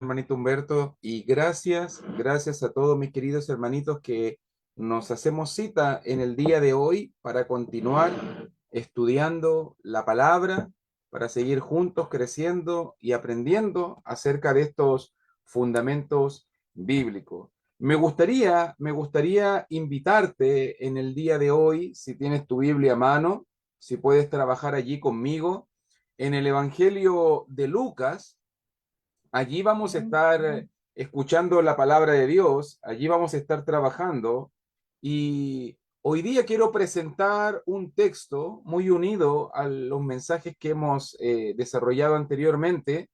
hermanito Humberto, y gracias a todos mis queridos hermanitos que nos hacemos cita en el día de hoy para continuar estudiando la palabra, para seguir juntos creciendo y aprendiendo acerca de estos fundamentos bíblicos. Me gustaría invitarte en el día de hoy, si tienes tu Biblia a mano, si puedes trabajar allí conmigo, en el Evangelio de Lucas. Allí vamos a estar escuchando la palabra de Dios, allí vamos a estar trabajando y hoy día quiero presentar un texto muy unido a los mensajes que hemos desarrollado anteriormente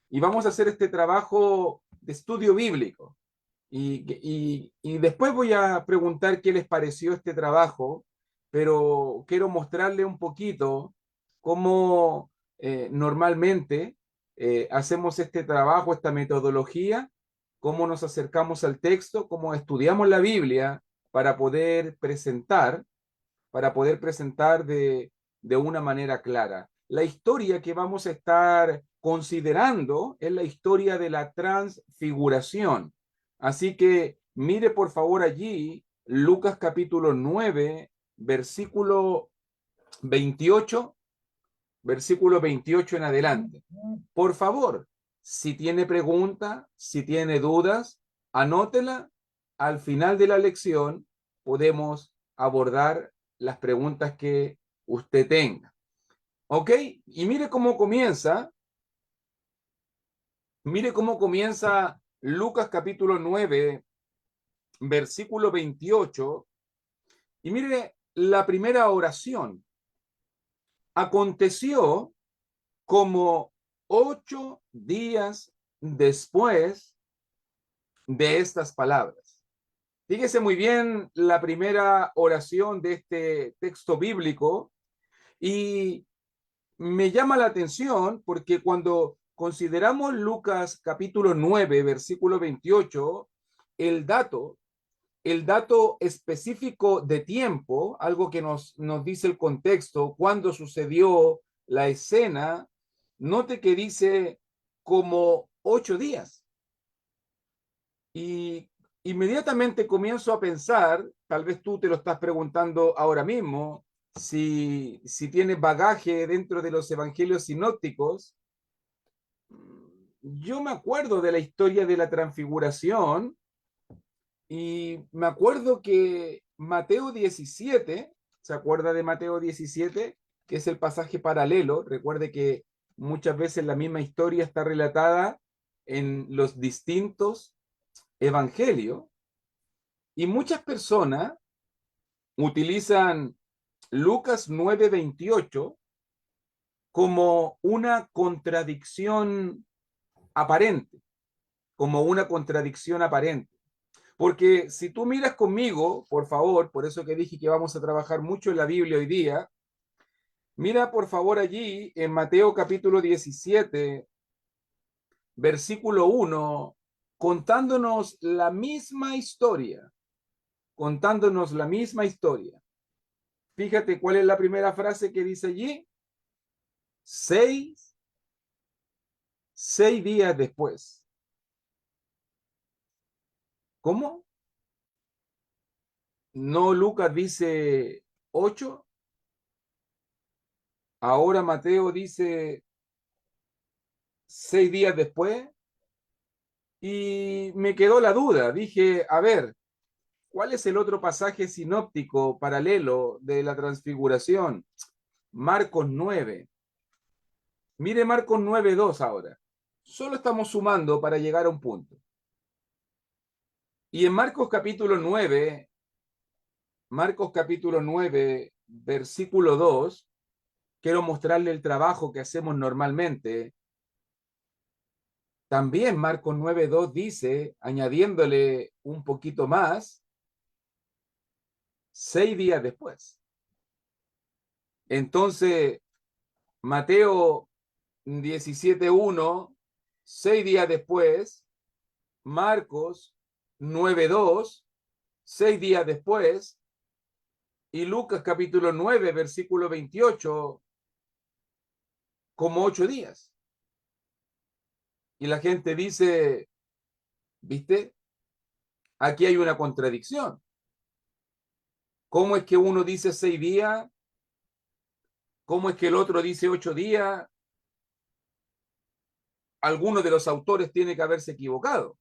y vamos a hacer este trabajo de estudio bíblico. Y después voy a preguntar qué les pareció este trabajo, pero quiero mostrarle un poquito cómo normalmente hacemos este trabajo, esta metodología, cómo nos acercamos al texto, cómo estudiamos la Biblia para poder presentar de una manera clara. La historia que vamos a estar considerando es la historia de la transfiguración. Así que mire por favor allí Lucas capítulo 9, versículo 28, versículo 28 en adelante. Por favor, si tiene pregunta, si tiene dudas, anótela. Al final de la lección podemos abordar las preguntas que usted tenga. ¿Ok? Y mire cómo comienza Lucas capítulo 9, versículo 28. Y mire la primera oración. Aconteció como 8 días después de estas palabras. Fíjese muy bien la primera oración de este texto bíblico y me llama la atención porque cuando consideramos Lucas capítulo 9, versículo 28, el dato, el dato específico de tiempo, algo que nos dice el contexto, cuándo sucedió la escena, note que dice como 8 días. Y inmediatamente comienzo a pensar, tal vez tú te lo estás preguntando ahora mismo, si tienes bagaje dentro de los evangelios sinópticos. Yo me acuerdo de la historia de la transfiguración y me acuerdo que Mateo 17, ¿se acuerda de Mateo 17? Que es el pasaje paralelo. Recuerde que muchas veces la misma historia está relatada en los distintos evangelios y muchas personas utilizan Lucas 9:28 como una contradicción aparente, como una contradicción aparente. Porque si tú miras conmigo, por favor, por eso que dije que vamos a trabajar mucho en la Biblia hoy día, mira por favor allí en Mateo capítulo 17, versículo 1, contándonos la misma historia, contándonos la misma historia. Fíjate cuál es la primera frase que dice allí. Seis, 6 días después. ¿Cómo? No, Lucas dice 8. Ahora Mateo dice 6 días después. Y me quedó la duda. Dije, a ver, ¿cuál es el otro pasaje sinóptico paralelo de la transfiguración? Marcos 9. Mire Marcos 9:2 ahora. Solo estamos sumando para llegar a un punto. Y en Marcos capítulo 9, versículo 2, quiero mostrarle el trabajo que hacemos normalmente. También Marcos 9:2 dice, añadiéndole un poquito más, 6 días después. Entonces, Mateo 17:1, 6 días después, Marcos 9:2, 6 días después, y Lucas capítulo 9, versículo 28, como 8 días. Y la gente dice, ¿viste? Aquí hay una contradicción. ¿Cómo es que uno dice 6 días? ¿Cómo es que el otro dice 8 días? Alguno de los autores tiene que haberse equivocado.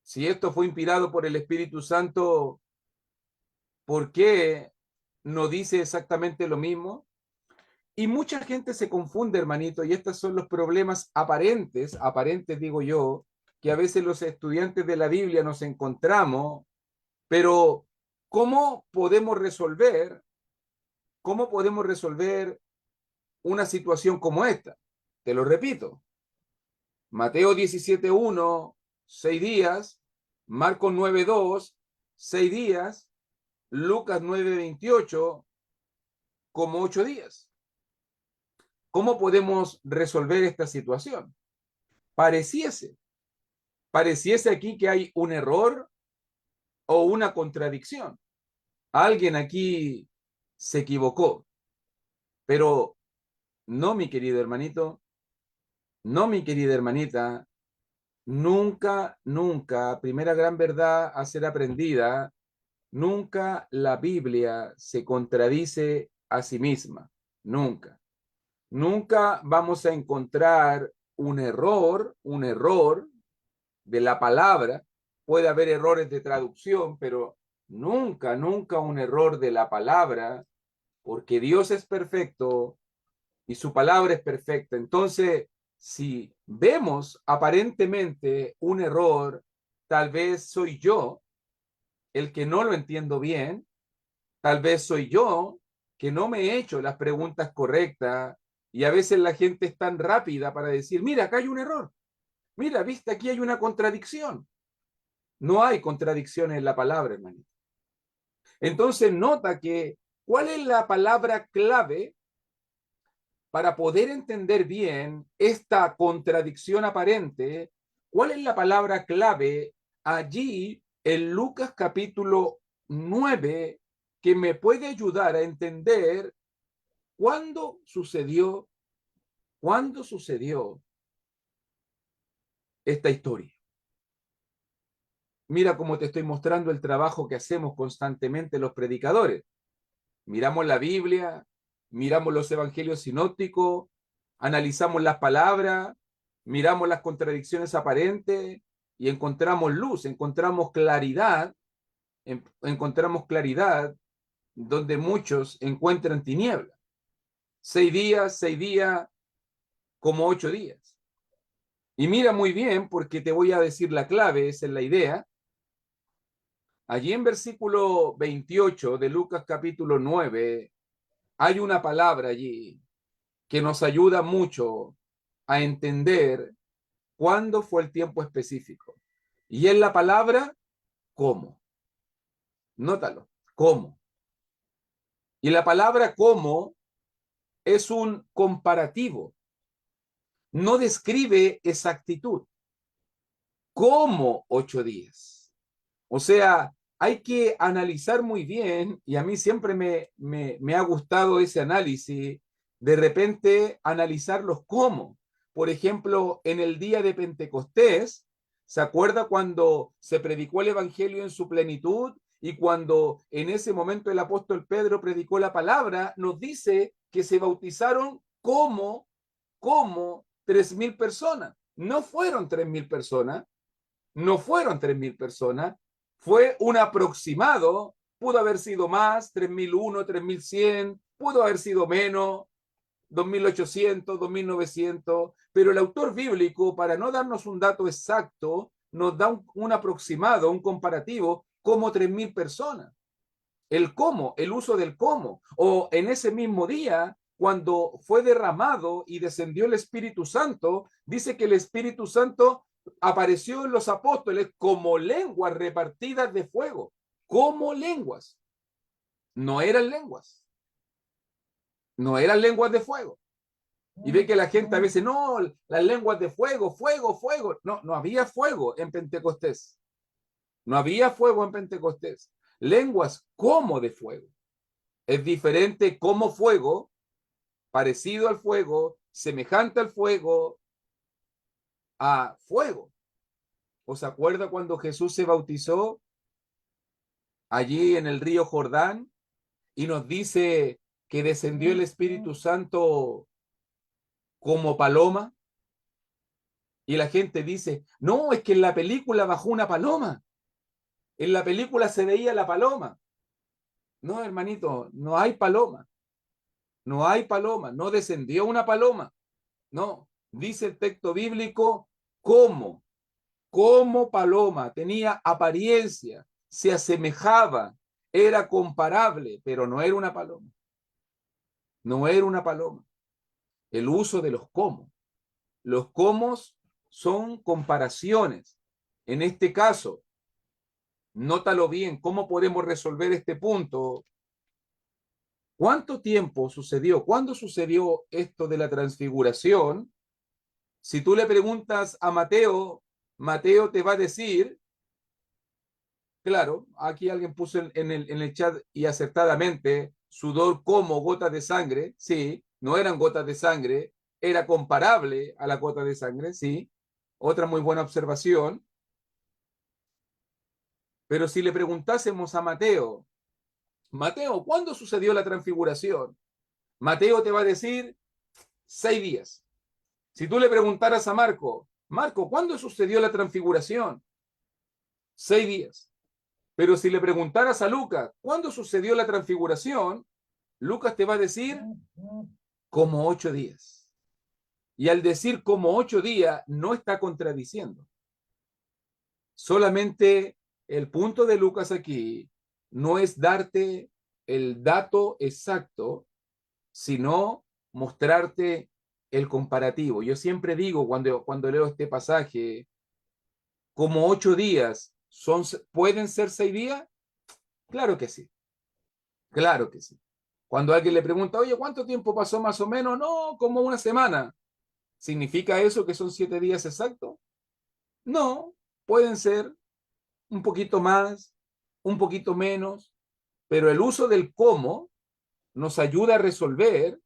Si esto fue inspirado por el Espíritu Santo, ¿por qué no dice exactamente lo mismo? Y mucha gente se confunde, hermanito, y estos son los problemas aparentes digo yo, que a veces los estudiantes de la Biblia nos encontramos, pero ¿cómo podemos resolver, cómo podemos resolver una situación como esta? Te lo repito, Mateo 17:1, 6 días, Marcos 9:2, 6 días, Lucas 9:28, como 8 días. ¿Cómo podemos resolver esta situación? Pareciese, pareciese aquí que hay un error o una contradicción. Alguien aquí se equivocó, pero no, mi querido hermanito, no, mi querida hermanita, nunca, nunca, primera gran verdad a ser aprendida, nunca la Biblia se contradice a sí misma, nunca. Nunca vamos a encontrar un error de la palabra. Puede haber errores de traducción, pero nunca, nunca un error de la palabra, porque Dios es perfecto y su palabra es perfecta. Entonces, si vemos aparentemente un error, tal vez soy yo el que no lo entiendo bien, tal vez soy yo que no me he hecho las preguntas correctas y a veces la gente es tan rápida para decir, mira, acá hay un error, mira, viste, aquí hay una contradicción. No hay contradicciones en la palabra, hermanito. Entonces nota que, ¿cuál es la palabra clave para poder entender bien esta contradicción aparente? ¿Cuál es la palabra clave allí en Lucas capítulo 9 que me puede ayudar a entender cuándo sucedió esta historia? Mira cómo te estoy mostrando el trabajo que hacemos constantemente los predicadores. Miramos la Biblia, miramos los evangelios sinópticos, analizamos las palabras, miramos las contradicciones aparentes y encontramos luz, encontramos claridad donde muchos encuentran tiniebla. 6 días, como 8 días. Y mira muy bien, porque te voy a decir la clave, esa es la idea. Allí en versículo 28 de Lucas capítulo 9, hay una palabra allí que nos ayuda mucho a entender cuándo fue el tiempo específico. Y es la palabra cómo. Nótalo, cómo. Y la palabra cómo es un comparativo. No describe exactitud. ¿Cómo 8 días? O sea, hay que analizar muy bien, y a mí siempre me ha gustado ese análisis, de repente analizarlos cómo. Por ejemplo, en el día de Pentecostés, ¿se acuerda cuando se predicó el Evangelio en su plenitud? Y cuando en ese momento el apóstol Pedro predicó la palabra, nos dice que se bautizaron como 3.000 personas. No fueron 3.000 personas, no fueron 3.000 personas, fue un aproximado, pudo haber sido más, 3.001, 3.100, pudo haber sido menos, 2.800, 2.900, pero el autor bíblico, para no darnos un dato exacto, nos da un aproximado, un comparativo, como 3.000 personas. El cómo, el uso del cómo, o en ese mismo día, cuando fue derramado y descendió el Espíritu Santo, dice que el Espíritu Santo apareció en los apóstoles como lenguas repartidas de fuego, como lenguas. No eran lenguas, no eran lenguas de fuego. Y ve que la gente a veces, no, las lenguas de fuego, fuego, fuego. No, no había fuego en Pentecostés. No había fuego en Pentecostés. Lenguas como de fuego. Es diferente como fuego, parecido al fuego, semejante al fuego, a fuego. ¿Os acuerda cuando Jesús se bautizó allí en el río Jordán y nos dice que descendió el Espíritu Santo como paloma? Y la gente dice, no, es que en la película bajó una paloma. En la película se veía la paloma. No, hermanito, no hay paloma. No hay paloma. No descendió una paloma. No, dice el texto bíblico, ¿cómo? Como paloma, tenía apariencia, se asemejaba, era comparable, pero no era una paloma. No era una paloma. El uso de los cómo. Los cómos son comparaciones. En este caso, nótalo bien, ¿cómo podemos resolver este punto? ¿Cuánto tiempo sucedió? ¿Cuándo sucedió esto de la transfiguración? Si tú le preguntas a Mateo, Mateo te va a decir, claro, aquí alguien puso en el chat y acertadamente, sudor como gotas de sangre, sí, no eran gotas de sangre, era comparable a la gota de sangre, sí, otra muy buena observación. Pero si le preguntásemos a Mateo, Mateo, ¿cuándo sucedió la transfiguración? Mateo te va a decir 6 días. Si tú le preguntaras a Marco, Marco, ¿cuándo sucedió la transfiguración? 6 días. Pero si le preguntaras a Lucas, ¿cuándo sucedió la transfiguración? Lucas te va a decir como 8 días. Y al decir como 8 días, no está contradiciendo. Solamente el punto de Lucas aquí no es darte el dato exacto, sino mostrarte el comparativo. Yo siempre digo cuando leo este pasaje, como 8 días ¿pueden ser 6 días? Claro que sí, claro que sí. Cuando alguien le pregunta, oye, ¿cuánto tiempo pasó más o menos? No, como una semana. ¿Significa eso que son 7 días exactos? No, pueden ser un poquito más, un poquito menos, pero el uso del cómo nos ayuda a resolver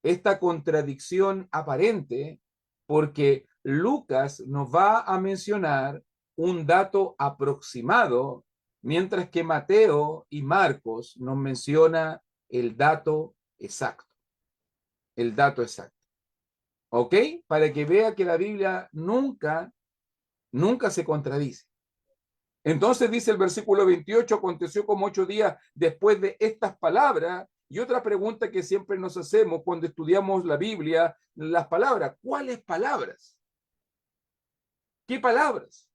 esta contradicción aparente porque Lucas nos va a mencionar un dato aproximado, mientras que Mateo y Marcos nos menciona el dato exacto, el dato exacto. ¿Ok? Para que vea que la Biblia nunca se contradice. Entonces dice el versículo 28, aconteció como 8 días después de estas palabras. Y otra pregunta que siempre nos hacemos cuando estudiamos la Biblia, las palabras, ¿cuáles palabras? ¿Qué palabras?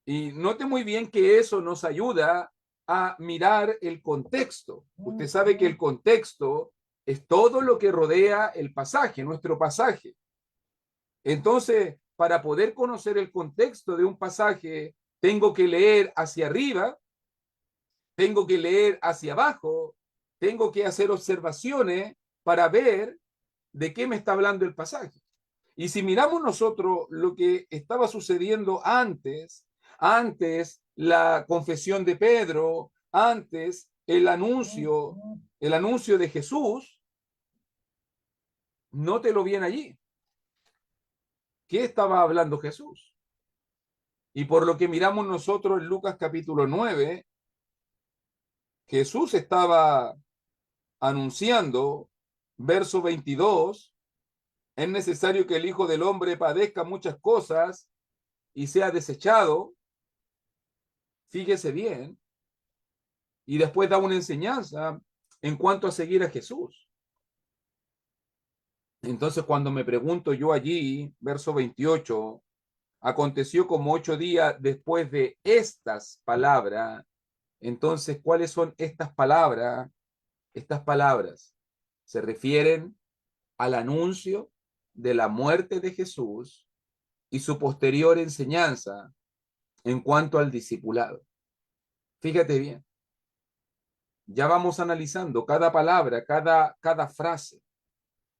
Y note muy bien que eso nos ayuda a mirar el contexto. Usted sabe que el contexto es todo lo que rodea el pasaje, nuestro pasaje. Entonces, para poder conocer el contexto de un pasaje, tengo que leer hacia arriba, tengo que leer hacia abajo, tengo que hacer observaciones para ver de qué me está hablando el pasaje. Y si miramos nosotros lo que estaba sucediendo antes la confesión de Pedro, antes el anuncio de Jesús, nótelo bien allí. ¿Qué estaba hablando Jesús? Y por lo que miramos nosotros en Lucas capítulo 9, Jesús estaba anunciando, verso 22, es necesario que el Hijo del Hombre padezca muchas cosas y sea desechado. Fíjese bien. Y después da una enseñanza en cuanto a seguir a Jesús. Entonces, cuando me pregunto yo allí, verso 28, aconteció como 8 días después de estas palabras. Entonces, ¿cuáles son estas palabras? Estas palabras se refieren al anuncio de la muerte de Jesús y su posterior enseñanza en cuanto al discipulado. Fíjate bien, ya vamos analizando cada palabra, cada frase,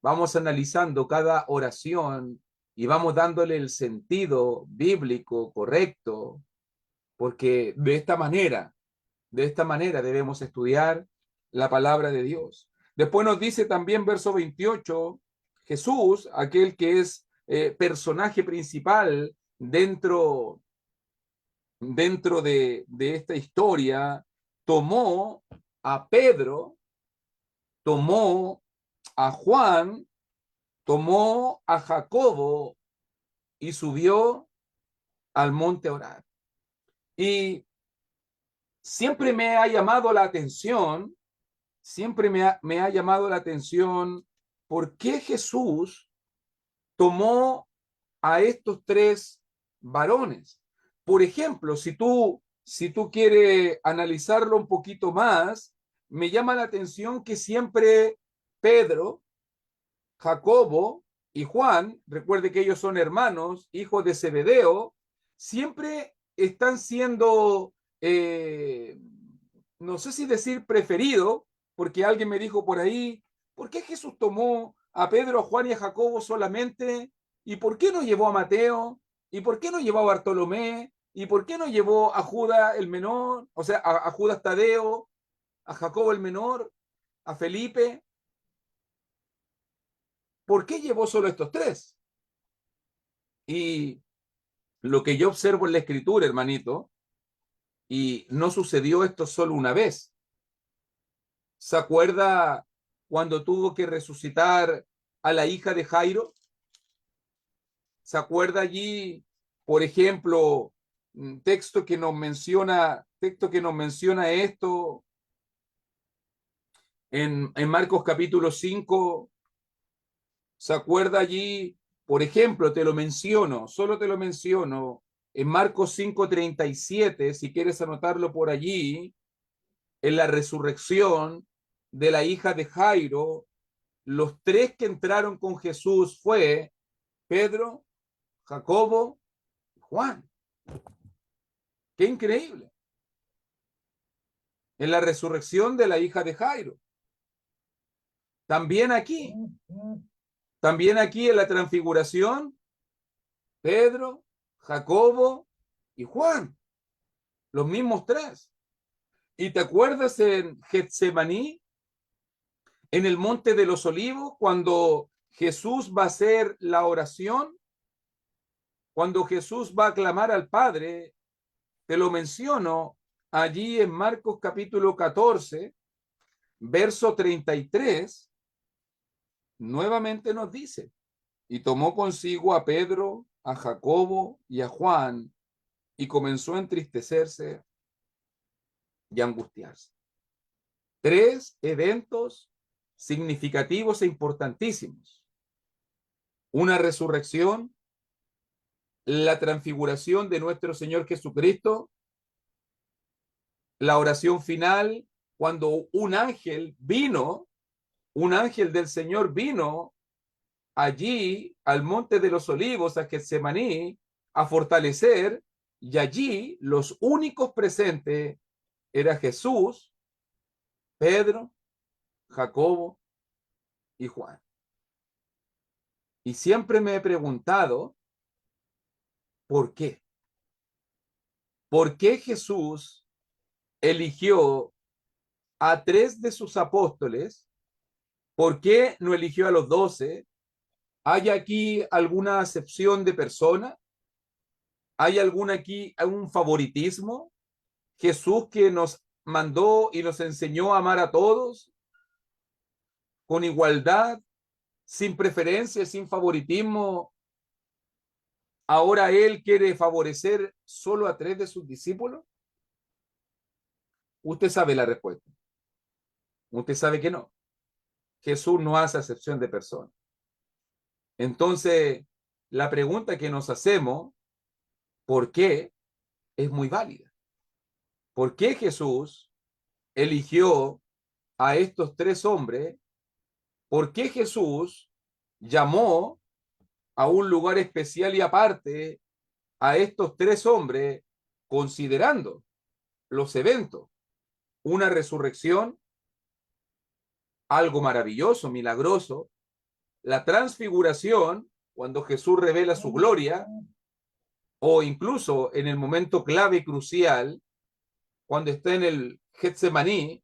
vamos analizando cada oración y vamos dándole el sentido bíblico correcto, porque de esta manera debemos estudiar la palabra de Dios. Después nos dice también verso 28, Jesús, aquel que es personaje principal dentro de esta historia, tomó a Pedro, tomó a Juan, tomó a Jacobo y subió al monte a orar. Y siempre me ha llamado la atención, siempre me ha llamado la atención por qué Jesús tomó a estos tres varones. Por ejemplo, si tú quieres analizarlo un poquito más, me llama la atención que siempre Pedro, Jacobo y Juan, recuerde que ellos son hermanos, hijos de Zebedeo, siempre están siendo, no sé si decir preferido, porque alguien me dijo por ahí, ¿por qué Jesús tomó a Pedro, a Juan y a Jacobo solamente? ¿Y por qué no llevó a Mateo? ¿Y por qué no llevó a Bartolomé? ¿Y por qué no llevó a Judas el menor? O sea, a Judas Tadeo, a Jacobo el menor, a Felipe. ¿Por qué llevó solo estos tres? Y lo que yo observo en la escritura, hermanito, y no sucedió esto solo una vez. ¿Se acuerda cuando tuvo que resucitar a la hija de Jairo? ¿Se acuerda allí, por ejemplo, texto que nos menciona esto en Marcos capítulo 5? ¿Se acuerda allí, por ejemplo, te lo menciono, solo te lo menciono, en Marcos 5:37, si quieres anotarlo por allí, en la resurrección de la hija de Jairo, los tres que entraron con Jesús fue Pedro, Jacobo y Juan. ¡Qué increíble! En la resurrección de la hija de Jairo. También aquí en la transfiguración, Pedro, Jacobo y Juan, los mismos tres. ¿Y te acuerdas en Getsemaní, en el monte de los olivos, cuando Jesús va a hacer la oración? Cuando Jesús va a clamar al Padre, te lo menciono allí en Marcos capítulo 14, verso 33, nuevamente nos dice, y tomó consigo a Pedro, a Jacobo y a Juan, y comenzó a entristecerse y a angustiarse. Tres eventos significativos e importantísimos. Una resurrección, la transfiguración de nuestro Señor Jesucristo, la oración final, cuando un ángel del Señor vino allí al monte de los olivos, a Getsemaní, a fortalecer, y allí los únicos presentes era Jesús, Pedro, Jacobo y Juan. Y siempre me he preguntado, ¿por qué? ¿Por qué Jesús eligió a tres de sus apóstoles? ¿Por qué no eligió a los 12? ¿Hay aquí alguna acepción de persona? ¿Hay algún favoritismo? Jesús, que nos mandó y nos enseñó a amar a todos con igualdad, sin preferencia, sin favoritismo, ahora él quiere favorecer solo a tres de sus discípulos. Usted sabe la respuesta. Usted sabe que no. Jesús no hace acepción de personas. Entonces, la pregunta que nos hacemos, ¿por qué? Es muy válida. ¿Por qué Jesús eligió a estos tres hombres? ¿Por qué Jesús llamó a un lugar especial y aparte a estos tres hombres, considerando los eventos? Una resurrección, algo maravilloso, milagroso, la transfiguración, cuando Jesús revela su gloria, o incluso en el momento clave y crucial, cuando está en el Getsemaní,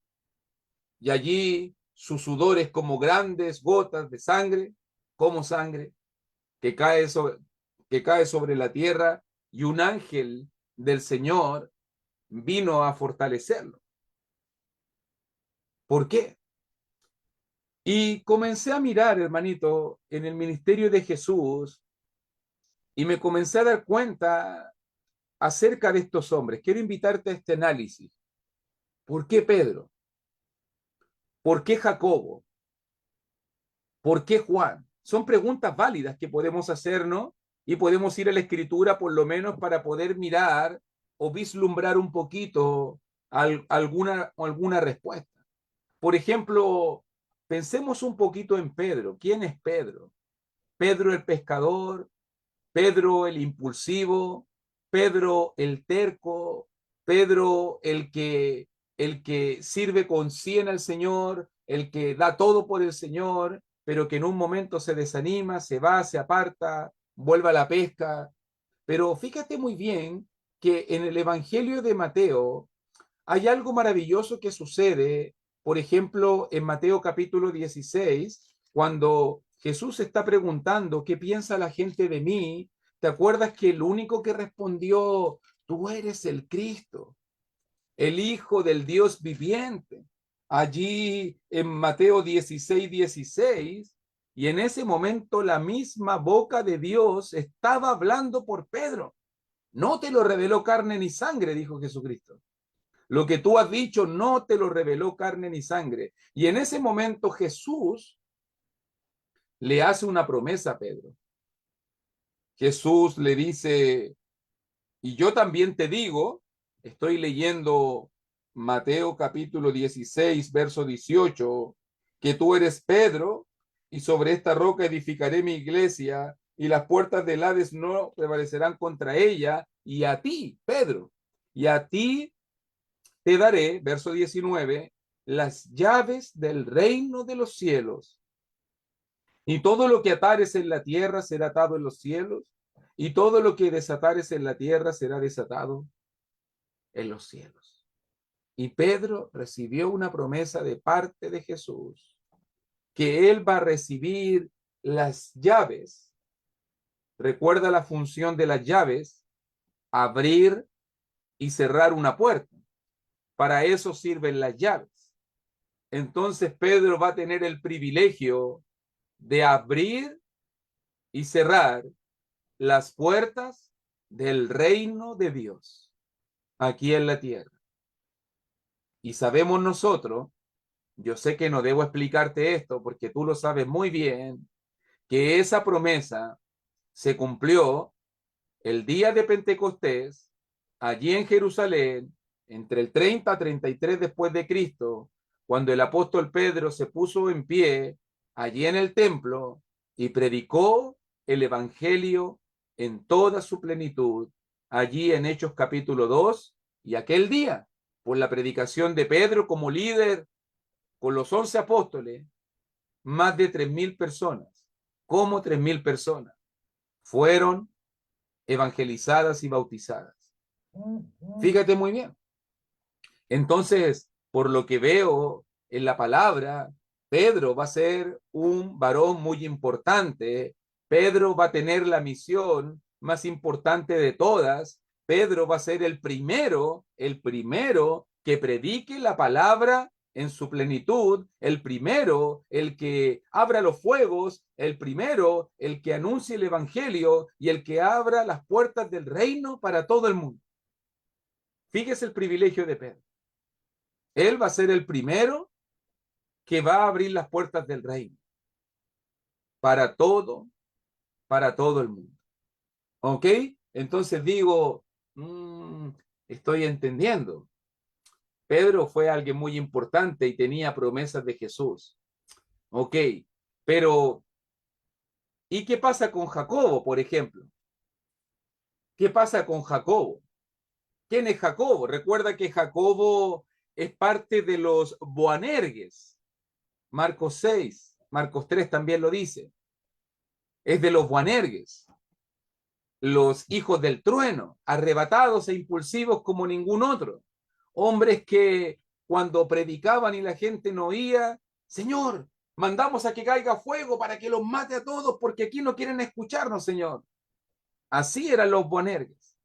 y allí sus sudores como grandes gotas de sangre, como sangre. que cae sobre la tierra y un ángel del Señor vino a fortalecerlo. ¿Por qué? Y comencé a mirar, hermanito, en el ministerio de Jesús y me comencé a dar cuenta acerca de estos hombres. Quiero invitarte a este análisis. ¿Por qué Pedro? ¿Por qué Jacobo? ¿Por qué Juan? Son preguntas válidas que podemos hacernos y podemos ir a la Escritura por lo menos para poder mirar o vislumbrar un poquito alguna respuesta. Por ejemplo, pensemos un poquito en Pedro. ¿Quién es Pedro? Pedro el pescador, Pedro el impulsivo, Pedro el terco, Pedro el que sirve con 100 al Señor, el que da todo por el Señor, pero que en un momento se desanima, se va, se aparta, vuelve a la pesca. Pero fíjate muy bien que en el Evangelio de Mateo hay algo maravilloso que sucede, por ejemplo, en Mateo capítulo 16, cuando Jesús está preguntando, ¿qué piensa la gente de mí? ¿Te acuerdas que el único que respondió, tú eres el Cristo, el Hijo del Dios viviente? Allí en Mateo 16:16, y en ese momento la misma boca de Dios estaba hablando por Pedro. No te lo reveló carne ni sangre, dijo Jesucristo. Lo que tú has dicho no te lo reveló carne ni sangre. Y en ese momento Jesús le hace una promesa a Pedro. Jesús le dice, y yo también te digo, estoy leyendo Mateo capítulo 16, verso 18, que tú eres Pedro, y sobre esta roca edificaré mi iglesia, y las puertas del Hades no prevalecerán contra ella, y a ti, Pedro, y a ti te daré, verso 19, las llaves del reino de los cielos. Y todo lo que atares en la tierra será atado en los cielos, y todo lo que desatares en la tierra será desatado en los cielos. Y Pedro recibió una promesa de parte de Jesús, que él va a recibir las llaves. Recuerda la función de las llaves, abrir y cerrar una puerta. Para eso sirven las llaves. Entonces Pedro va a tener el privilegio de abrir y cerrar las puertas del reino de Dios aquí en la tierra. Y sabemos nosotros, yo sé que no debo explicarte esto porque tú lo sabes muy bien, que esa promesa se cumplió el día de Pentecostés, allí en Jerusalén, entre el 30 a 33 después de Cristo, cuando el apóstol Pedro se puso en pie allí en el templo y predicó el evangelio en toda su plenitud, allí en Hechos capítulo 2, y aquel día, por la predicación de Pedro como líder, con los 11 apóstoles, más de 3.000 personas, como 3.000 personas, fueron evangelizadas y bautizadas. Fíjate muy bien. Entonces, por lo que veo en la palabra, Pedro va a ser un varón muy importante. Pedro va a tener la misión más importante de todas. Pedro va a ser el primero que predique la palabra en su plenitud, el primero, el que abra los fuegos, el primero, el que anuncie el evangelio y el que abra las puertas del reino para todo el mundo. Fíjese el privilegio de Pedro. Él va a ser el primero que va a abrir las puertas del reino para todo el mundo. ¿Ok? Entonces digo, estoy entendiendo. Pedro fue alguien muy importante y tenía promesas de Jesús. Ok, pero ¿y qué pasa con Jacobo, por ejemplo? ¿Qué pasa con Jacobo? ¿Quién es Jacobo? Recuerda que Jacobo es parte de los Boanerges. Marcos 6, Marcos 3 también lo dice. Es de los Boanerges, los hijos del trueno, arrebatados e impulsivos como ningún otro. Hombres que cuando predicaban y la gente no oía, Señor, mandamos a que caiga fuego para que los mate a todos, porque aquí no quieren escucharnos, Señor. Así eran los Boanerges.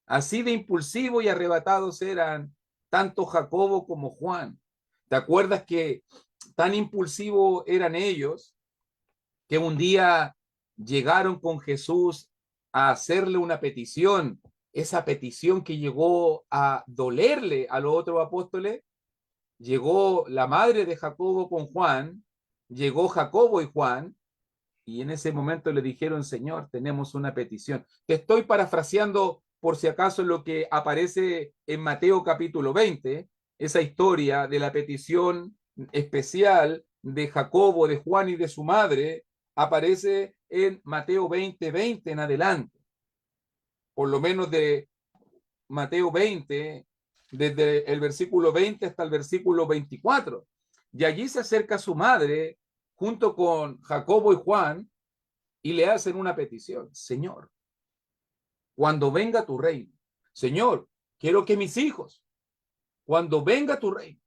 Así de impulsivos y arrebatados eran tanto Jacobo como Juan. ¿Te acuerdas que tan impulsivos eran ellos que un día llegaron con Jesús a hacerle una petición? Esa petición que llegó a dolerle a los otros apóstoles. Llegó la madre de Jacobo con Juan, llegó Jacobo y Juan, y en ese momento le dijeron: Señor, tenemos una petición. Te estoy parafraseando por si acaso lo que aparece en Mateo capítulo 20, esa historia de la petición especial de Jacobo, de Juan y de su madre, aparece en Mateo 20 en adelante, por lo menos de Mateo 20, desde el versículo 20 hasta el versículo 24. Y allí se acerca su madre junto con Jacobo y Juan y le hacen una petición: Señor, cuando venga tu reino, Señor, quiero que mis hijos, cuando venga tu reino,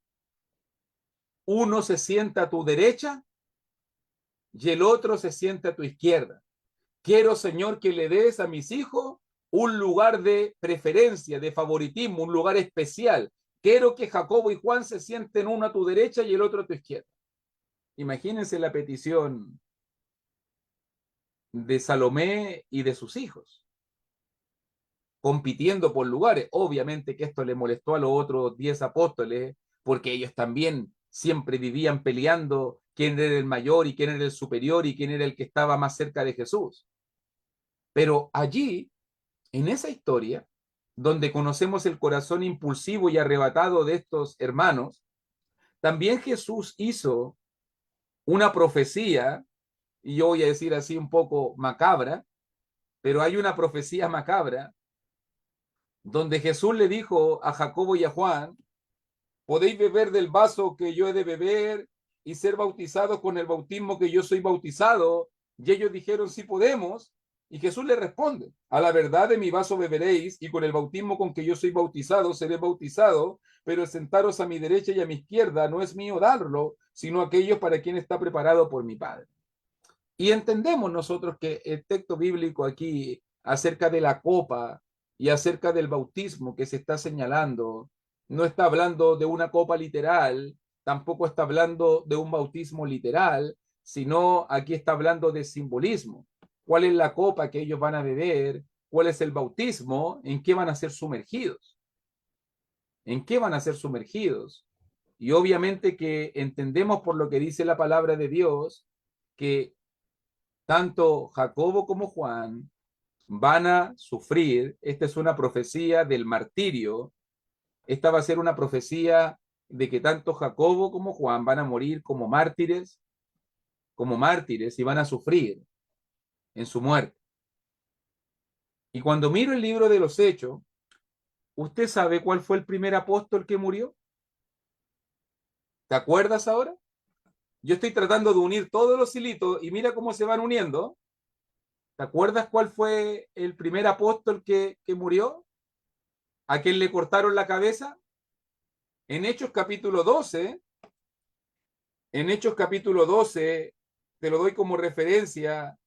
uno se sienta a tu derecha y el otro se sienta a tu izquierda. Quiero, Señor, que le des a mis hijos un lugar de preferencia, de favoritismo, un lugar especial. Quiero que Jacobo y Juan se sienten uno a tu derecha y el otro a tu izquierda. Imagínense la petición de Salomé y de sus hijos, compitiendo por lugares. Obviamente que esto le molestó a los otros 10 apóstoles, porque ellos también siempre vivían peleando quién era el mayor y quién era el superior y quién era el que estaba más cerca de Jesús. Pero allí, en esa historia, donde conocemos el corazón impulsivo y arrebatado de estos hermanos, también Jesús hizo una profecía, y yo voy a decir así un poco macabra, pero hay una profecía macabra, donde Jesús le dijo a Jacobo y a Juan: podéis beber del vaso que yo he de beber y ser bautizados con el bautismo que yo soy bautizado. Y ellos dijeron: sí podemos. Y Jesús le responde: a la verdad de mi vaso beberéis, y con el bautismo con que yo soy bautizado seré bautizado, pero el sentaros a mi derecha y a mi izquierda no es mío darlo, sino aquellos para quien está preparado por mi Padre. Y entendemos nosotros que el texto bíblico aquí acerca de la copa y acerca del bautismo que se está señalando, no está hablando de una copa literal, tampoco está hablando de un bautismo literal, sino aquí está hablando de simbolismo. ¿Cuál es la copa que ellos van a beber? ¿Cuál es el bautismo? ¿En qué van a ser sumergidos? ¿En qué van a ser sumergidos? Y obviamente que entendemos por lo que dice la palabra de Dios que tanto Jacobo como Juan van a sufrir. Esta es una profecía del martirio. Esta va a ser una profecía de que tanto Jacobo como Juan van a morir como mártires y van a sufrir en su muerte. Y cuando miro el libro de los Hechos, ¿usted sabe cuál fue el primer apóstol que murió? ¿Te acuerdas ahora? Yo estoy tratando de unir todos los hilitos y mira cómo se van uniendo. ¿Te acuerdas cuál fue el primer apóstol que murió? ¿A quién le cortaron la cabeza? En Hechos capítulo 12, en Hechos capítulo 12, te lo doy como referencia,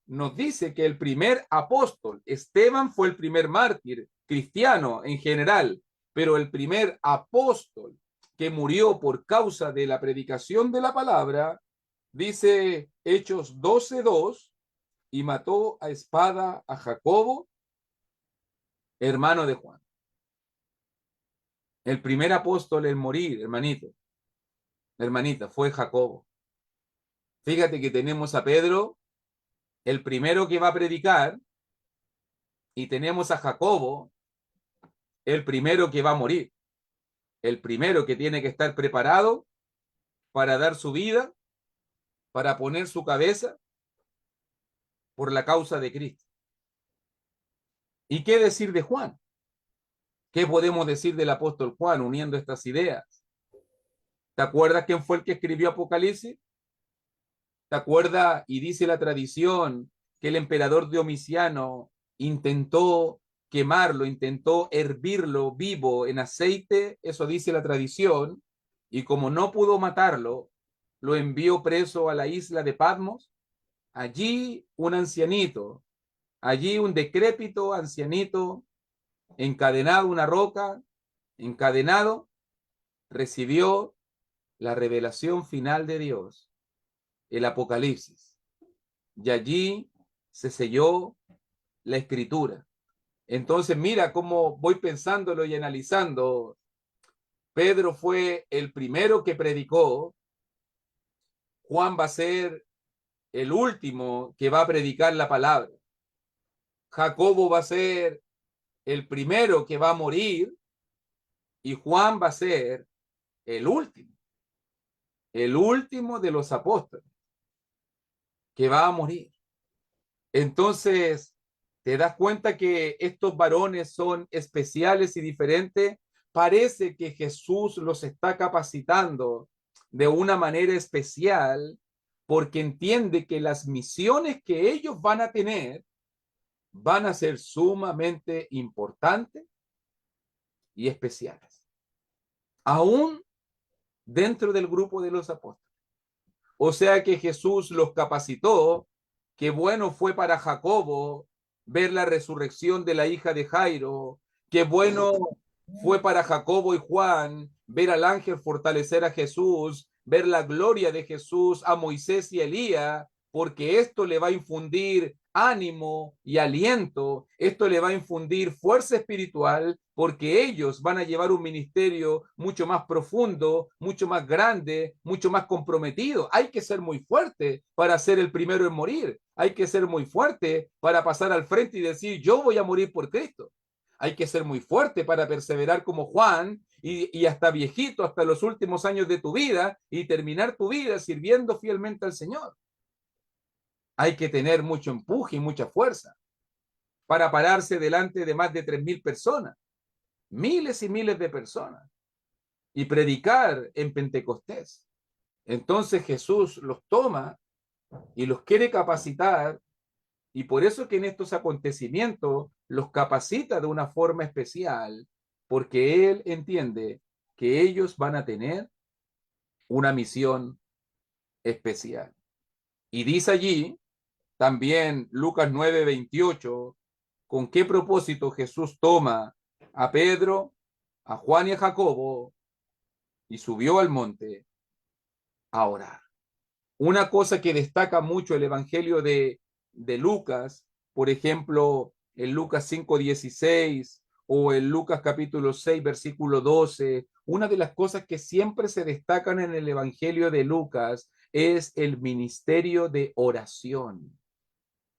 nos dice que el primer apóstol, Esteban, fue el primer mártir cristiano en general, pero el primer apóstol que murió por causa de la predicación de la palabra, dice Hechos 12:2, y mató a espada a Jacobo, hermano de Juan. El primer apóstol en morir, hermanita, fue Jacobo. Fíjate que tenemos a Pedro, el primero que va a predicar, y tenemos a Jacobo, el primero que va a morir, el primero que tiene que estar preparado para dar su vida, para poner su cabeza por la causa de Cristo. ¿Y qué decir de Juan? ¿Qué podemos decir del apóstol Juan uniendo estas ideas? ¿Te acuerdas quién fue el que escribió Apocalipsis? ¿Te acuerdas? Y dice la tradición que el emperador Domiciano intentó quemarlo, intentó hervirlo vivo en aceite, eso dice la tradición, y como no pudo matarlo, lo envió preso a la isla de Patmos. Allí un ancianito, allí un decrépito ancianito, encadenado a una roca, encadenado, recibió la revelación final de Dios, el Apocalipsis. Y allí se selló la escritura. Entonces, mira cómo voy pensándolo y analizando. Pedro fue el primero que predicó. Juan va a ser el último que va a predicar la palabra. Jacobo va a ser el primero que va a morir y Juan va a ser el último de los apóstoles que va a morir. Entonces, te das cuenta que estos varones son especiales y diferentes. Parece que Jesús los está capacitando de una manera especial porque entiende que las misiones que ellos van a tener van a ser sumamente importantes y especiales, aún dentro del grupo de los apóstoles. O sea que Jesús los capacitó. Qué bueno fue para Jacobo ver la resurrección de la hija de Jairo. Qué bueno fue para Jacobo y Juan ver al ángel fortalecer a Jesús, ver la gloria de Jesús a Moisés y Elías, porque esto le va a infundir ánimo y aliento, esto le va a infundir fuerza espiritual, porque ellos van a llevar un ministerio mucho más profundo, mucho más grande, mucho más comprometido. Hay que ser muy fuerte para ser el primero en morir. Hay que ser muy fuerte para pasar al frente y decir, yo voy a morir por Cristo. Hay que ser muy fuerte para perseverar como Juan y hasta viejito, hasta los últimos años de tu vida y terminar tu vida sirviendo fielmente al Señor. Hay que tener mucho empuje y mucha fuerza para pararse delante de más de 3.000 personas, miles y miles de personas, y predicar en Pentecostés. Entonces Jesús los toma y los quiere capacitar, y por eso que en estos acontecimientos los capacita de una forma especial, porque Él entiende que ellos van a tener una misión especial. Y dice allí también Lucas 9:28, con qué propósito Jesús toma a Pedro, a Juan y a Jacobo y subió al monte a orar. Una cosa que destaca mucho el Evangelio de Lucas, por ejemplo, en Lucas 5:16 o en Lucas capítulo 6, versículo 12, una de las cosas que siempre se destacan en el Evangelio de Lucas es el ministerio de oración.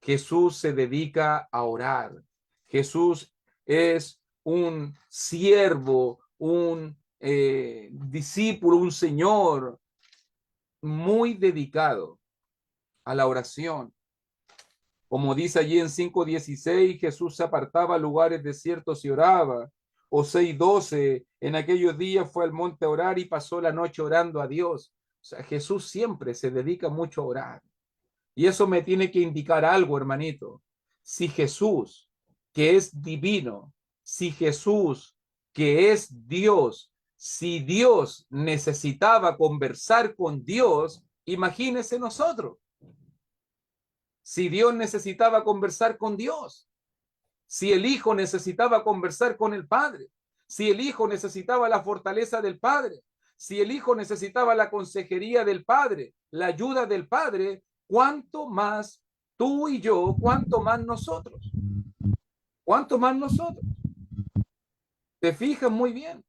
Jesús se dedica a orar. Jesús es un siervo, un discípulo, un señor muy dedicado a la oración. Como dice allí en 5:16, Jesús se apartaba a lugares desiertos y oraba. O 6:12, en aquellos días fue al monte a orar y pasó la noche orando a Dios. O sea, Jesús siempre se dedica mucho a orar. Y eso me tiene que indicar algo, hermanito. Si Jesús, que es divino, si Jesús, que es Dios, si Dios necesitaba conversar con Dios, imagínese nosotros. Si Dios necesitaba conversar con Dios, si el Hijo necesitaba conversar con el Padre, si el Hijo necesitaba la fortaleza del Padre, si el Hijo necesitaba la consejería del Padre, la ayuda del Padre, ¿cuánto más tú y yo, cuánto más nosotros? ¿Cuánto más nosotros? ¿Te fijas muy bien?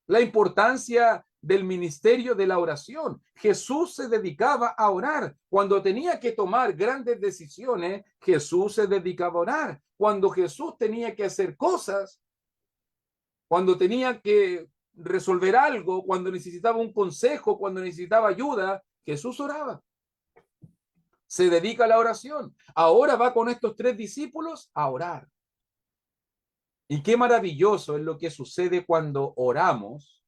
La importancia del ministerio de la oración. Jesús se dedicaba a orar. Cuando tenía que tomar grandes decisiones, Jesús se dedicaba a orar. Cuando Jesús tenía que hacer cosas, cuando tenía que resolver algo, cuando necesitaba un consejo, cuando necesitaba ayuda, Jesús oraba. Se dedica a la oración. Ahora va con estos 3 discípulos a orar. Y qué maravilloso es lo que sucede cuando oramos,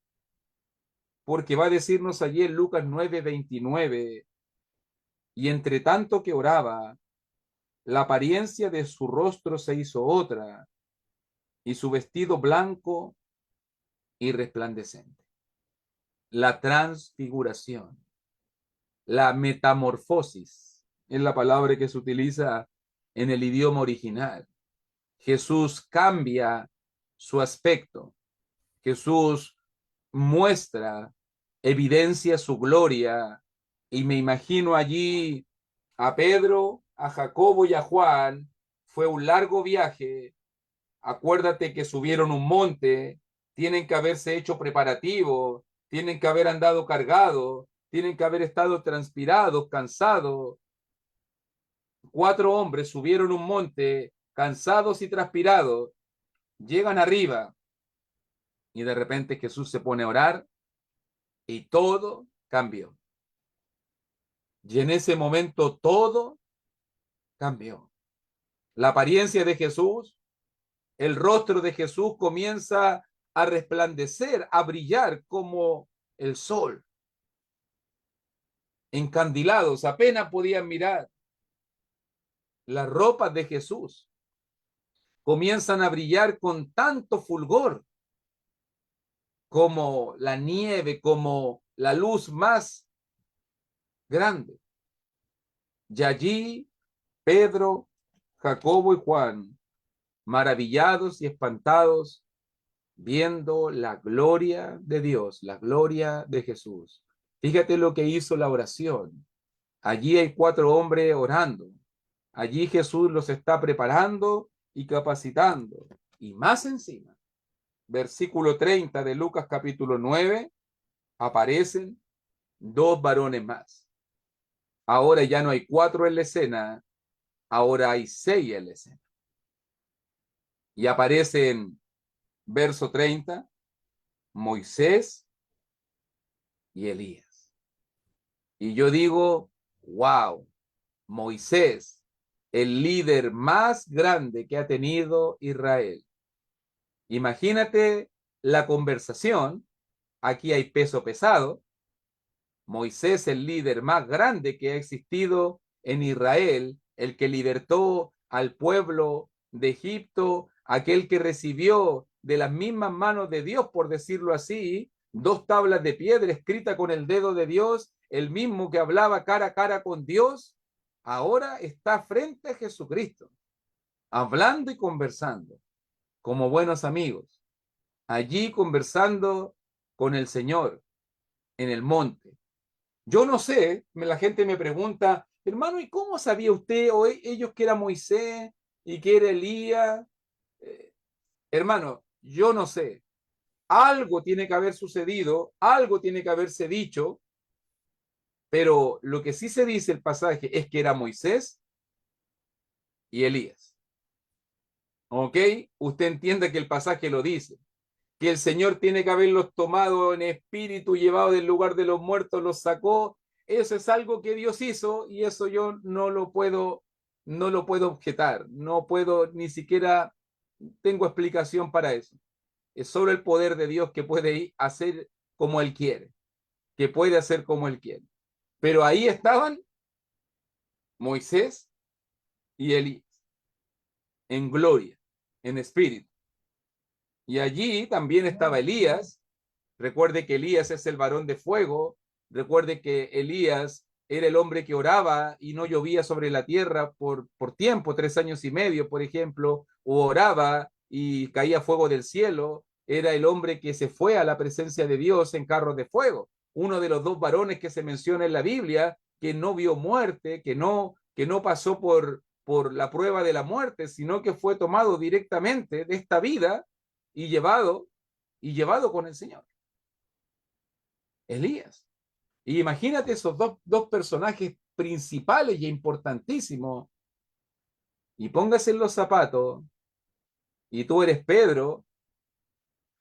porque va a decirnos allí en Lucas 9:29, y entre tanto que oraba, la apariencia de su rostro se hizo otra, y su vestido blanco y resplandeciente. La transfiguración. La metamorfosis es la palabra que se utiliza en el idioma original. Jesús cambia su aspecto. Jesús muestra, evidencia su gloria. Y me imagino allí a Pedro, a Jacobo y a Juan. Fue un largo viaje. Acuérdate que subieron un monte, tienen que haberse hecho preparativos, tienen que haber andado cargados, tienen que haber estado transpirados, cansados. 4 hombres subieron un monte, cansados y transpirados, llegan arriba y de repente Jesús se pone a orar y todo cambió. Y en ese momento todo cambió. La apariencia de Jesús, el rostro de Jesús comienza a resplandecer, a brillar como el sol. Encandilados, apenas podían mirar. Las ropas de Jesús comienzan a brillar con tanto fulgor como la nieve, como la luz más grande. Y allí Pedro, Jacobo y Juan, maravillados y espantados, viendo la gloria de Dios, la gloria de Jesús. Fíjate lo que hizo la oración. Allí hay 4 hombres orando. Allí Jesús los está preparando y capacitando. Y más encima, versículo 30 de Lucas capítulo 9, aparecen 2 varones más. Ahora ya no hay 4 en la escena, ahora hay 6 en la escena. Y aparecen, verso 30, Moisés y Elías. Y yo digo, wow, Moisés, el líder más grande que ha tenido Israel. Imagínate la conversación, aquí hay peso pesado. Moisés, el líder más grande que ha existido en Israel, el que libertó al pueblo de Egipto, aquel que recibió de las mismas manos de Dios, por decirlo así, 2 tablas de piedra escritas con el dedo de Dios, el mismo que hablaba cara a cara con Dios, ahora está frente a Jesucristo, hablando y conversando como buenos amigos, allí conversando con el Señor en el monte. Yo no sé, la gente me pregunta, hermano, ¿y cómo sabía usted o ellos que era Moisés y que era Elías? Hermano, yo no sé. Algo tiene que haber sucedido, algo tiene que haberse dicho, pero lo que sí se dice el pasaje es que era Moisés y Elías. ¿Ok? Usted entiende que el pasaje lo dice, que el Señor tiene que haberlos tomado en espíritu, llevado del lugar de los muertos, los sacó. Eso es algo que Dios hizo y eso yo no lo puedo objetar, no puedo, ni siquiera tengo explicación para eso. Es solo el poder de Dios que puede hacer como Él quiere, que puede hacer como Él quiere. Pero ahí estaban Moisés y Elías, en gloria, en espíritu. Y allí también estaba Elías. Recuerde que Elías es el varón de fuego. Recuerde que Elías era el hombre que oraba y no llovía sobre la tierra por tiempo, 3 años y medio, por ejemplo, o oraba y caía fuego del cielo. Era el hombre que se fue a la presencia de Dios en carros de fuego. Uno de los 2 varones que se menciona en la Biblia, que no vio muerte, que no pasó por la prueba de la muerte, sino que fue tomado directamente de esta vida y llevado con el Señor. Elías. Y imagínate esos dos personajes principales y importantísimos. Y póngase en los zapatos. Y tú eres Pedro.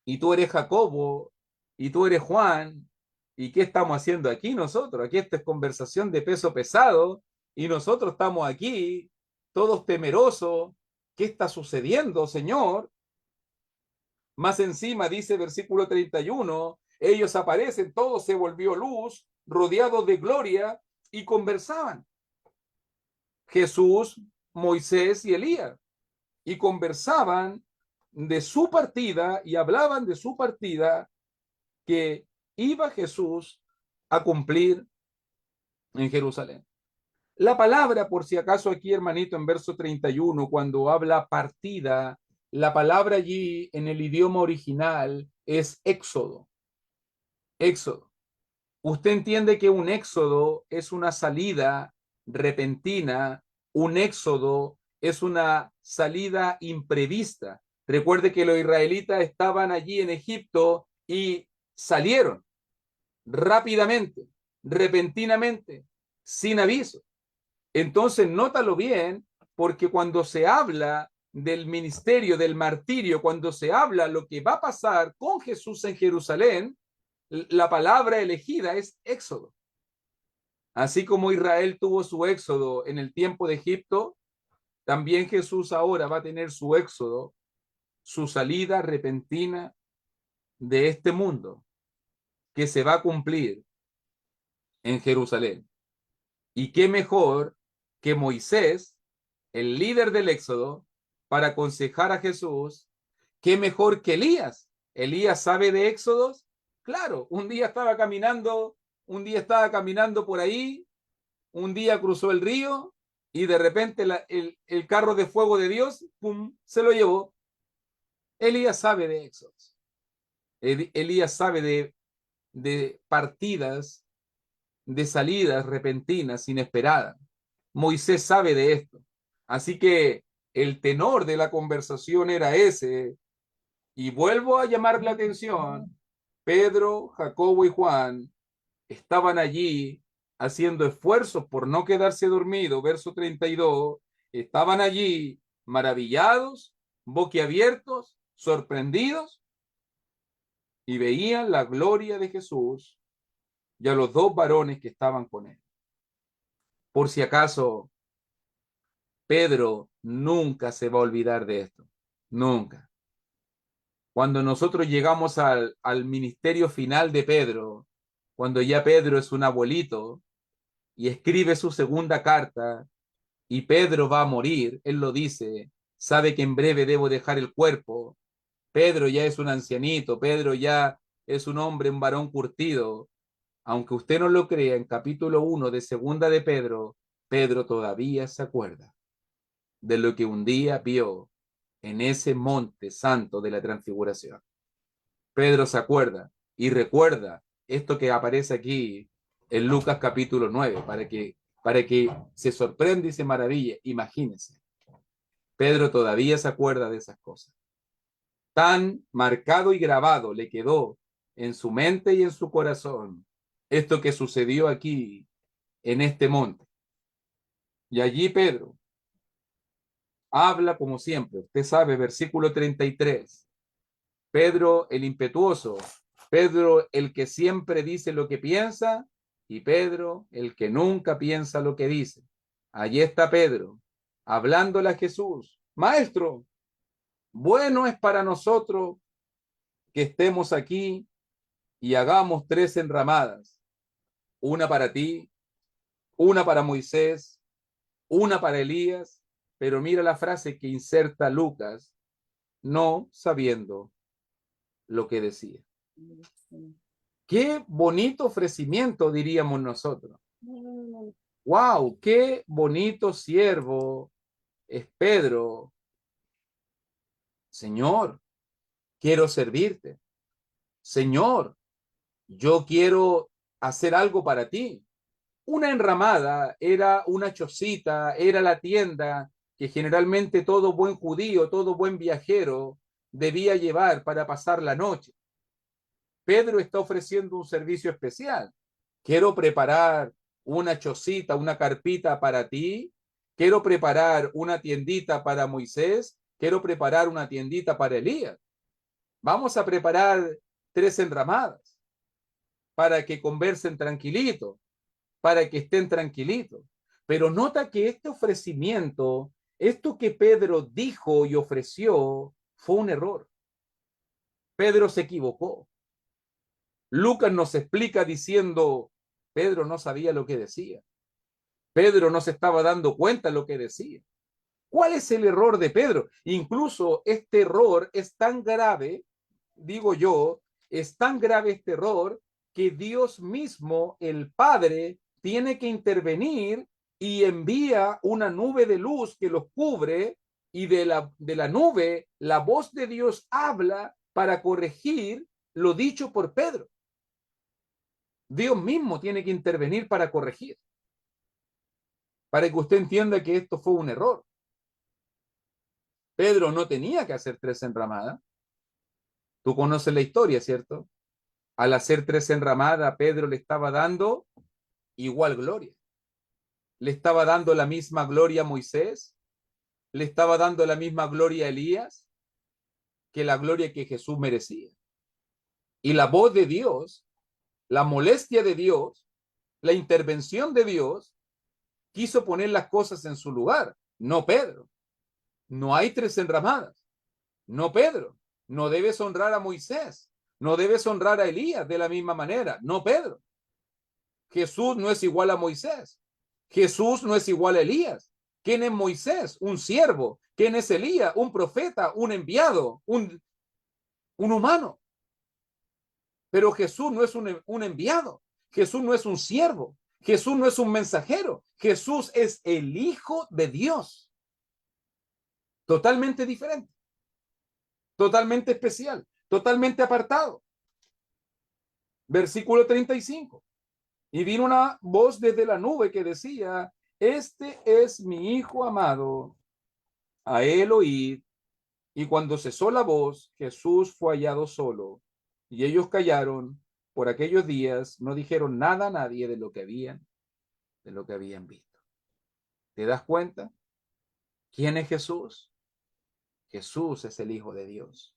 Y tú eres Jacobo. Y tú eres Juan. ¿Y qué estamos haciendo aquí nosotros? Aquí esta es conversación de peso pesado. Y nosotros estamos aquí, todos temerosos. ¿Qué está sucediendo, Señor? Más encima dice versículo 31, ellos aparecen, todo se volvió luz, rodeados de gloria, y conversaban. Jesús, Moisés y Elías. Y conversaban de su partida y hablaban de su partida, que iba Jesús a cumplir en Jerusalén. La palabra, por si acaso aquí, hermanito, en verso 31, cuando habla partida, la palabra allí en el idioma original es éxodo. Éxodo. Usted entiende que un éxodo es una salida repentina, un éxodo es una salida imprevista. Recuerde que los israelitas estaban allí en Egipto y salieron rápidamente, repentinamente, sin aviso. Entonces, nótalo bien, porque cuando se habla del ministerio, del martirio, cuando se habla lo que va a pasar con Jesús en Jerusalén, la palabra elegida es éxodo. Así como Israel tuvo su éxodo en el tiempo de Egipto, también Jesús ahora va a tener su éxodo, su salida repentina de este mundo, que se va a cumplir en Jerusalén. Y qué mejor que Moisés, el líder del éxodo, para aconsejar a Jesús, qué mejor que Elías. Elías sabe de éxodos. Claro, un día estaba caminando por ahí, un día cruzó el río y de repente el carro de fuego de Dios, pum, se lo llevó. Elías sabe de éxodos. Elías sabe de partidas, de salidas repentinas, inesperadas. Moisés sabe de esto. Así que el tenor de la conversación era ese. Y vuelvo a llamar la atención. Pedro, Jacobo y Juan estaban allí haciendo esfuerzos por no quedarse dormidos. Verso 32. Estaban allí maravillados, boquiabiertos, sorprendidos y veían la gloria de Jesús y a los dos varones que estaban con él. Por si acaso, Pedro nunca se va a olvidar de esto. Nunca. Cuando nosotros llegamos al ministerio final de Pedro, cuando ya Pedro es un abuelito y escribe su segunda carta y Pedro va a morir, él lo dice, sabe que en breve debo dejar el cuerpo. Pedro ya es un ancianito, Pedro ya es un hombre, un varón curtido. Aunque usted no lo crea, en capítulo 1 de segunda de Pedro, Pedro todavía se acuerda de lo que un día vio en ese monte santo de la transfiguración. Pedro se acuerda y recuerda esto que aparece aquí en Lucas capítulo 9, para que se sorprenda y se maraville. Imagínense, Pedro todavía se acuerda de esas cosas. Tan marcado y grabado le quedó en su mente y en su corazón esto que sucedió aquí en este monte. Y allí Pedro habla como siempre. Usted sabe, versículo 33. Pedro el impetuoso, Pedro el que siempre dice lo que piensa y Pedro el que nunca piensa lo que dice. Allí está Pedro, hablándole a Jesús. Maestro, bueno es para nosotros que estemos aquí y hagamos 3 enramadas, una para ti, una para Moisés, una para Elías, pero mira la frase que inserta Lucas, no sabiendo lo que decía. Qué bonito ofrecimiento, diríamos nosotros. Wow, qué bonito siervo es Pedro. Señor, quiero servirte. Señor, yo quiero hacer algo para ti. Una enramada era una chocita, era la tienda que generalmente todo buen judío, todo buen viajero debía llevar para pasar la noche. Pedro está ofreciendo un servicio especial. Quiero preparar una chocita, una carpita para ti. Quiero preparar una tiendita para Moisés. Quiero preparar una tiendita para Elías. Vamos a preparar 3 enramadas para que conversen tranquilito, para que estén tranquilitos. Pero nota que este ofrecimiento, esto que Pedro dijo y ofreció, fue un error. Pedro se equivocó. Lucas nos explica diciendo, Pedro no sabía lo que decía. Pedro no se estaba dando cuenta de lo que decía. ¿Cuál es el error de Pedro? Incluso este error es tan grave, digo yo, es tan grave este error que Dios mismo, el Padre, tiene que intervenir y envía una nube de luz que los cubre, y de la nube la voz de Dios habla para corregir lo dicho por Pedro. Dios mismo tiene que intervenir para corregir, para que usted entienda que esto fue un error. Pedro no tenía que hacer 3 enramadas. Tú conoces la historia, ¿cierto? Al hacer 3 enramadas, Pedro le estaba dando igual gloria. Le estaba dando la misma gloria a Moisés, le estaba dando la misma gloria a Elías, que la gloria que Jesús merecía. Y la voz de Dios, la molestia de Dios, la intervención de Dios, quiso poner las cosas en su lugar. No Pedro. No hay 3 enramadas. No Pedro. No debes honrar a Moisés. No debes honrar a Elías de la misma manera. No Pedro. Jesús no es igual a Moisés. Jesús no es igual a Elías. ¿Quién es Moisés? Un siervo. ¿Quién es Elías? Un profeta, un enviado, un humano. Pero Jesús no es un enviado. Jesús no es un siervo. Jesús no es un mensajero. Jesús es el Hijo de Dios. Totalmente diferente. Totalmente especial. Totalmente apartado. Versículo 35. Y vino una voz desde la nube que decía: este es mi Hijo amado, a él oíd. Y cuando cesó la voz, Jesús fue hallado solo, y ellos callaron. Por aquellos días no dijeron nada a nadie de lo que habían visto. ¿Te das cuenta? ¿Quién es Jesús? Jesús es el Hijo de Dios.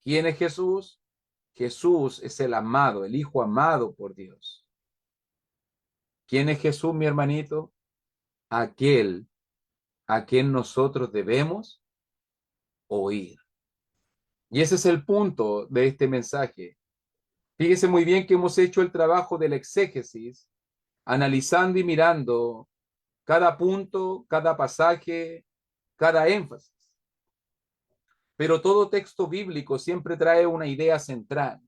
¿Quién es Jesús? Jesús es el amado, el Hijo amado por Dios. ¿Quién es Jesús, mi hermanito? Aquel a quien nosotros debemos oír. Y ese es el punto de este mensaje. Fíjese muy bien que hemos hecho el trabajo de la exégesis, analizando y mirando cada punto, cada pasaje, cada énfasis. Pero todo texto bíblico siempre trae una idea central.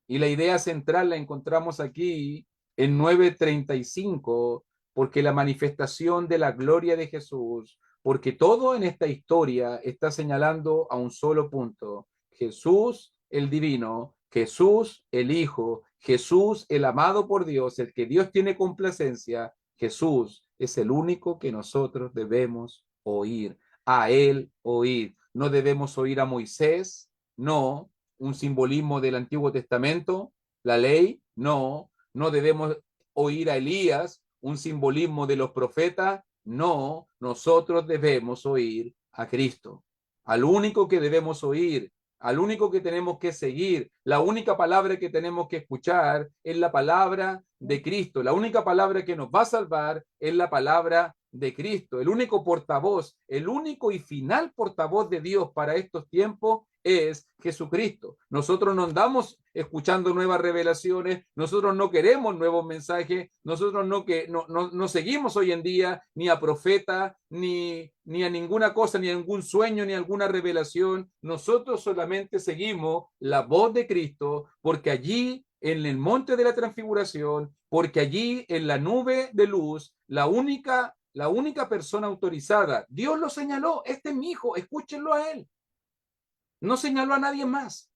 Y la idea central la encontramos aquí en 9:35, porque la manifestación de la gloria de Jesús, porque todo en esta historia está señalando a un solo punto: Jesús el divino, Jesús el Hijo, Jesús el amado por Dios, el que Dios tiene complacencia. Jesús es el único que nosotros debemos oír, a él oír. No debemos oír a Moisés, no, un simbolismo del Antiguo Testamento, la ley, no, no debemos oír a Elías, un simbolismo de los profetas, no, nosotros debemos oír a Cristo, al único que debemos oír, al único que tenemos que seguir. La única palabra que tenemos que escuchar es la palabra de Cristo. La única palabra que nos va a salvar es la palabra de Cristo. El único portavoz, el único y final portavoz de Dios para estos tiempos es Jesucristo. Nosotros no andamos escuchando nuevas revelaciones, nosotros no queremos nuevos mensajes, nosotros no seguimos hoy en día ni a profeta, ni a ninguna cosa, ni a ningún sueño, ni a alguna revelación. Nosotros solamente seguimos la voz de Cristo, porque allí en el monte de la transfiguración, porque allí en la nube de luz, la única persona autorizada, Dios lo señaló: este es mi hijo, escúchenlo a él. No señaló a nadie más,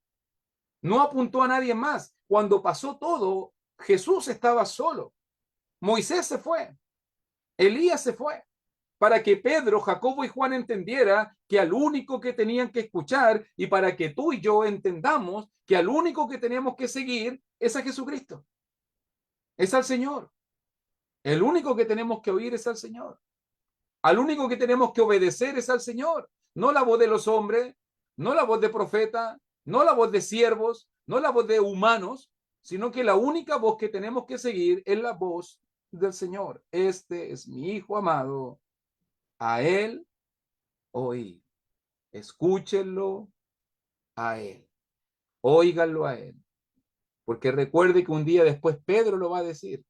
no apuntó a nadie más. Cuando pasó todo, Jesús estaba solo. Moisés se fue, Elías se fue, para que Pedro, Jacobo y Juan entendiera que al único que tenían que escuchar, y para que tú y yo entendamos que al único que tenemos que seguir es a Jesucristo, es al Señor. El único que tenemos que oír es al Señor. Al único que tenemos que obedecer es al Señor. No la voz de los hombres, no la voz de profeta, no la voz de siervos, no la voz de humanos, sino que la única voz que tenemos que seguir es la voz del Señor. Este es mi Hijo amado, a él oí. Escúchenlo a él, óiganlo a él. Porque recuerde que un día después Pedro lo va a decir.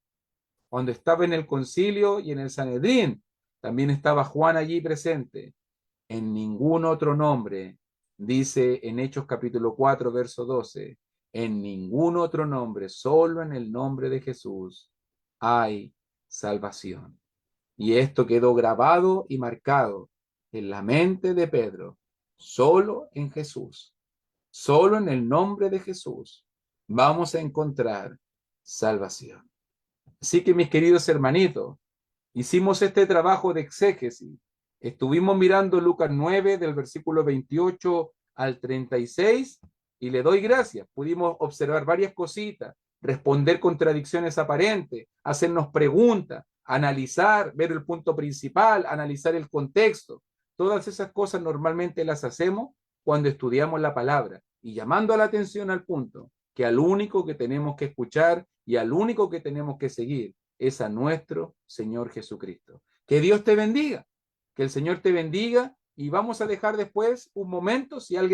Cuando estaba en el concilio y en el Sanedrín, también estaba Juan allí presente. En ningún otro nombre, dice en Hechos capítulo 4, verso 12, en ningún otro nombre, solo en el nombre de Jesús, hay salvación. Y esto quedó grabado y marcado en la mente de Pedro. Solo en Jesús, solo en el nombre de Jesús, vamos a encontrar salvación. Así que, mis queridos hermanitos, hicimos este trabajo de exégesis. Estuvimos mirando Lucas 9 del versículo 28 al 36 y le doy gracias. Pudimos observar varias cositas, responder contradicciones aparentes, hacernos preguntas, analizar, ver el punto principal, analizar el contexto. Todas esas cosas normalmente las hacemos cuando estudiamos la palabra y llamando la atención al punto que al único que tenemos que escuchar y al único que tenemos que seguir es a nuestro Señor Jesucristo. Que Dios te bendiga, que el Señor te bendiga y vamos a dejar después un momento si alguien